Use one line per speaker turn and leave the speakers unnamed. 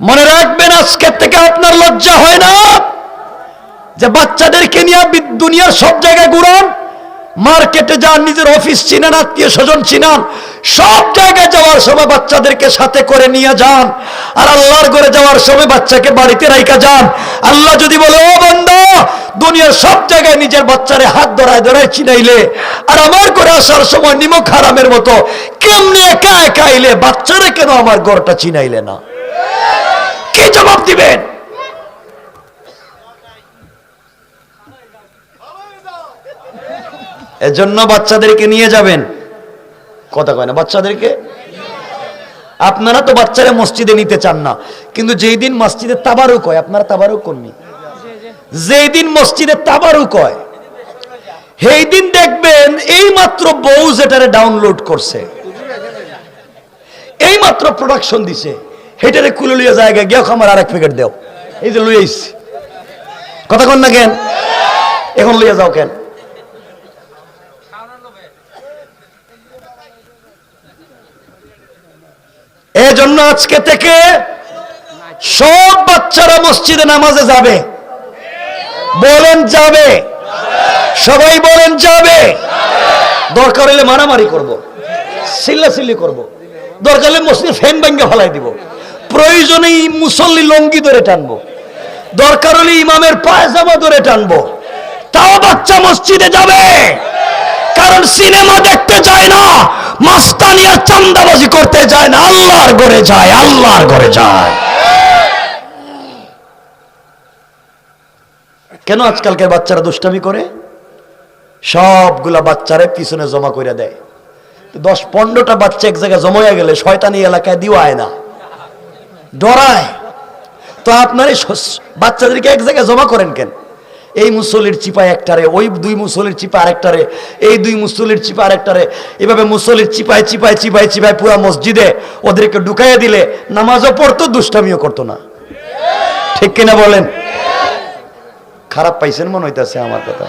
মনে রাখবেন, আজকে থেকে আপনার লজ্জা হয় না যে বাচ্চাদেরকে নিয়ে দুনিয়ার সব জায়গায় ঘুরান, মার্কেটে যান, নিজের অফিস চিনান, আত্মীয় স্বজন চিনান, সব জায়গায় যাওয়ার সময় বাচ্চাদেরকে সাথে করে নিয়ে যান। আর আল্লাহর ঘরে যাওয়ার সময় বাচ্চাকে বাড়িতে রাইখা যান। আল্লাহ যদি বলে, ও বান্দা, দুনিয়ার সব জায়গায় নিজের বাচ্চারে হাত ধরায় ধরায় চিনাইলে, আর আমার ঘরে আসার সময় নিমক হারামের মতো কেমনে একা একা আইলে, বাচ্চারে কেন আমার ঘরটা চিনাইলে না? কি জবাব দিবেন? এজন্য বাচ্চাদেরকে নিয়ে যাবেন। কথা কয় না, বাচ্চাদেরকে। আপনারা তো বাচ্চারা মসজিদে নিতে চান না, কিন্তু যেই দিন মসজিদে তাবারুক হয়, আপনারা তাবারুক করনি, যেই দিন মসজিদে তাবারুক হয় সেই দিন দেখবেন এই মাত্র বউ যেটারে ডাউনলোড করছে, এই মাত্র প্রোডাকশন দিছে, হেটারে কুলে লইয়া জায়গা গিয়ে আমার আরেক প্যাকেট দেও, এই যে লইয়া আইছি। কথা কন না কেন? এখন লইয়া যাও কেন? এই জন্য আজকে থেকে সব বাচ্চারা মসজিদে নামাজে যাবে। বলেন যাবে? সবাই বলেন যাবে। দরকার হলে মারামারি করব, চিল্লাচিল্লি করব, দরকার হলে মসজিদে ফ্যান ভাঙ্গা ফেলাই দিব, প্রয়োজনে মুসল্লি লঙ্গি ধরে টানবো, দরকার হলে ইমামের পায়জামা ধরে টানবো, তাও বাচ্চা মসজিদে যাবে। কারণ সিনেমা দেখতে যায় না, মাস্তানি আর চান্দাবাজি করতে যায় না, আল্লাহর ঘরে যায়, আল্লাহর ঘরে যায়। কেন আজকালকার বাচ্চারা দুষ্টামি করে? সবগুলা বাচ্চারে পিছনে জমা করে দেয়। 10-15টা বাচ্চা এক জায়গায় জমা হয়ে গেলে শয়তানি এলাকায় দিওয়ায় না, ডরায়। তো আপনার বাচ্চাদেরকে এক জায়গায় জমা করেন কেন? এই মুসল্লির চিপা একটারে, ওই 2 মুসল্লির চিপা আরেকটারে, এই 2 মুসল্লির চিপা আরেকটারে, এভাবে মুসল্লির চিপায় চিপায় চিপায় চিপায় পুরো মসজিদে ওদেরকে ঢুকাইয়া দিলে নামাজও পড়তো, দুষ্টামিও করতো না। ঠিক কিনা বলেন? খারাপ পাইছেন মনে হইতাছে আমার কথা।